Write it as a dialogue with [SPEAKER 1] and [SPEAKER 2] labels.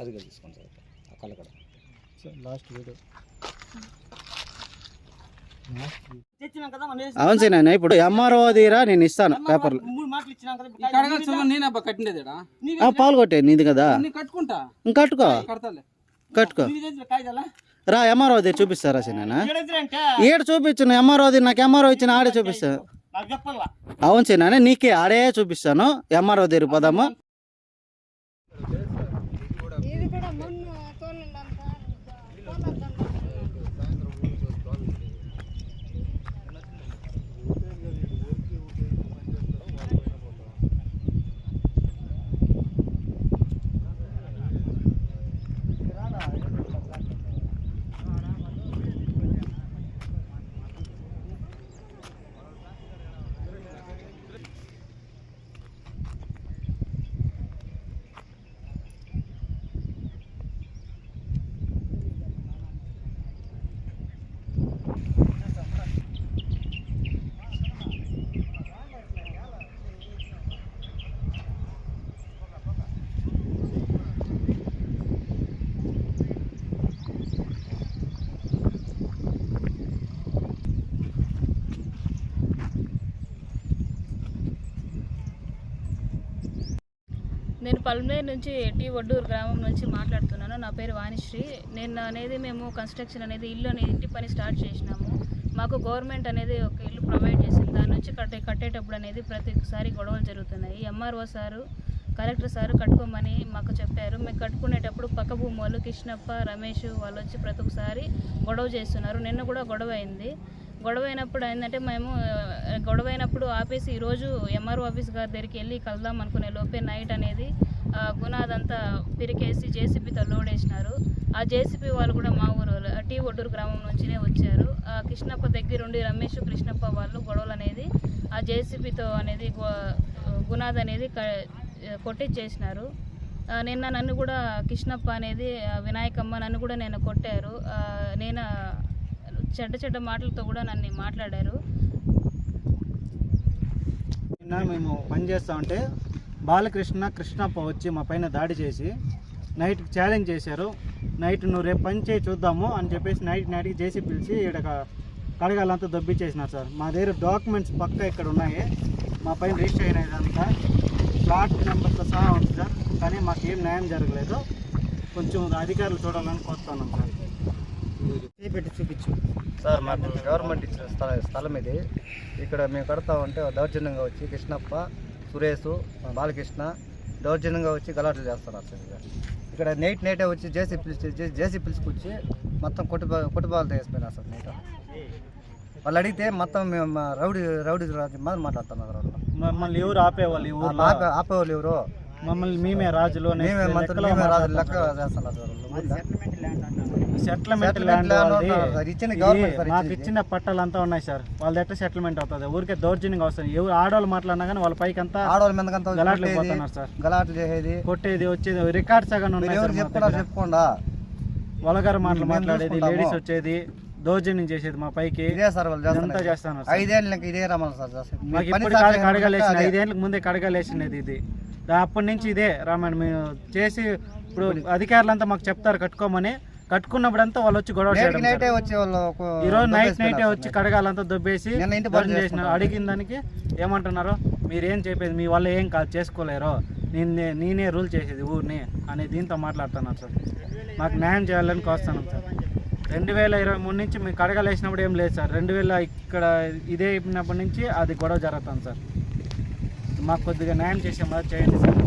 [SPEAKER 1] అది కూడా తీసుకోండి సార్ అక్కడ లాస్ట్ వీడియో. అవును సార్ నేను ఇప్పుడు ఎంఆర్ఓ తీరా నేను ఇస్తాను పేపర్లు పాలు కొట్టే నీది కదా కట్టుకో కట్టుకో రా ఎంఆర్ఓ తీరు చూపిస్తారా సార్ నేను ఈడ చూపించాను ఎంఆర్ఓ తీరు నాకు ఎంఆర్ఓ ఇచ్చిన ఆడే చూపిస్తాను. అవును సార్ నేను నీకే ఆడే చూపిస్తాను ఎంఆర్ఓ తీరు పోదాము.
[SPEAKER 2] నేను పల్మేరు నుంచి టీ ఒడ్డూరు గ్రామం నుంచి మాట్లాడుతున్నాను. నా పేరు వాణిశ్రీ. నేను అనేది మేము కన్స్ట్రక్షన్ అనేది ఇంటి పని స్టార్ట్ చేసినాము. మాకు గవర్నమెంట్ అనేది ఒక ఇల్లు ప్రొవైడ్ చేసింది. దాని నుంచి కట్టేటప్పుడు అనేది ప్రతిసారి గొడవలు జరుగుతున్నాయి. ఎంఆర్ఓ సారు కలెక్టర్ సారు కట్టుకోమని మాకు చెప్పారు. మేము కట్టుకునేటప్పుడు పక్క భూమి వాళ్ళు కృష్ణప్ప రమేష్ వాళ్ళు వచ్చి ప్రతి ఒక్కసారి గొడవ చేస్తున్నారు. నిన్న కూడా గొడవ అయింది. గొడవ అయినప్పుడు ఏంటంటే మేము గొడవ అయినప్పుడు ఆపేసి ఈరోజు ఎంఆర్ఓ ఆఫీస్ గారి దగ్గరికి వెళ్ళి కలుద్దాం అనుకునే లోపే నైట్ అనేది గునాదంతా పిరికేసి జేసీబీతో లోడ్ వేసినారు. ఆ జేసీబీ వాళ్ళు కూడా మా ఊరు టీ ఒడ్డూరు గ్రామం నుంచినే వచ్చారు. కృష్ణప్ప దగ్గరుండి రమేష్ కృష్ణప్ప వాళ్ళు గొడవలు అనేది ఆ జేసీబీతో అనేది గునాద్ అనేది కొట్టించేసినారు. నిన్న నన్ను కూడా కృష్ణప్ప అనేది వినాయకమ్మ నన్ను కూడా నేను కొట్టారు. నేను చెడ్డ మాటలతో కూడా నన్ను మాట్లాడారు.
[SPEAKER 1] నిన్న మేము పని చేస్తూ ఉంటే బాలకృష్ణ కృష్ణప్ప వచ్చి మా పైన దాడి చేసి నైట్కి ఛాలెంజ్ చేశారు. నైట్ నువ్వు రేపు పని చేయి చూద్దాము అని చెప్పేసి నైట్కి చేసి పిలిచి ఇక్కడ కడగాలంతా దొబ్బిచ్చేసినారు సార్. మా దగ్గర డాక్యుమెంట్స్ పక్క ఇక్కడ ఉన్నాయి. మా పైన రిజిస్టర్ అయినదంతా ప్లాట్ నెంబర్తో సహా ఉంది సార్. కానీ మాకేం న్యాయం జరగలేదు. కొంచెం అధికారులు చూడాలని కోరుతున్నాం సార్. పెట్టి చూపించు సార్. మాకు గవర్నమెంట్ ఇచ్చిన స్థలం ఇది. ఇక్కడ మేము కడతా ఉంటే దౌర్జన్యంగా వచ్చి కృష్ణప్ప సురేష్ బాలకృష్ణ దౌర్జన్యంగా వచ్చి గలాట్లు చేస్తున్నారు సార్. ఇక్కడ నైటే వచ్చి జేసీ పిలుచుకొచ్చి మొత్తం కొట్టుబాలు వేసిపోయినారు సార్. నైట్ వాళ్ళు అడిగితే మొత్తం మేము రౌడీ మాట్లాడుతున్నారు. వాళ్ళు మమ్మల్ని ఎవరు ఆపేవాళ్ళు ఆపేవాళ్ళు ఎవరు మమ్మల్ని మేమే రాజులు లెక్క చేస్తున్నారు సార్. సెటిల్మెంట్ ల్యాండ్ మాకు ఇచ్చిన పట్టాలంతా ఉన్నాయి సార్. వాళ్ళది ఎట్లా సెటిల్మెంట్ అవుతుంది? ఊరికే దౌర్జన్యంగా వస్తుంది. ఎవరు ఆడవాళ్ళు మాట్లాడినా కానీ వాళ్ళ పైకి అంతా గలాట్లు పోతున్నారు సార్. గలాట్లు చేసేది కొట్టేది వచ్చేది రికార్డ్స్ చెప్పుకోండా వలగారు మాటలు మాట్లాడేది లేడీస్ వచ్చేది దౌర్జన్యం చేసేది మా పైకి అంతా చేస్తాను. 5 ఏళ్ళకి ఇదే రమ్మని సార్. మాకు ఇప్పుడు కడగలేసిన 5 ఏళ్ళకి ముందే కడగలేసినది ఇది. అప్పటి నుంచి ఇదే రామాయణం మేము చేసి ఇప్పుడు అధికారులంతా మాకు చెప్తారు కట్టుకోమని. కట్టుకున్నప్పుడంతా వాళ్ళు వచ్చి గొడవ చేయడం. ఈరోజు నైటే వచ్చి కడగాలంతా దొబ్బేసి చేసిన అడిగిన దానికి ఏమంటున్నారు, మీరేం చెప్పేది మీ వల్ల ఏం కాదు చేసుకోలేరు, నేనే రూల్ చేసేది ఊరిని అని దీంతో మాట్లాడుతున్నారు సార్. మాకు న్యాయం చేయాలని కోస్తున్నాం సార్. 2023 నుంచి మేము కడగలేసినప్పుడు ఏం లేదు సార్. 2000 ఇక్కడ ఇదే అయినప్పటి నుంచి అది గొడవ జరుగుతుంది సార్. మాకు కొద్దిగా న్యాయం చేసే చేయండి సార్.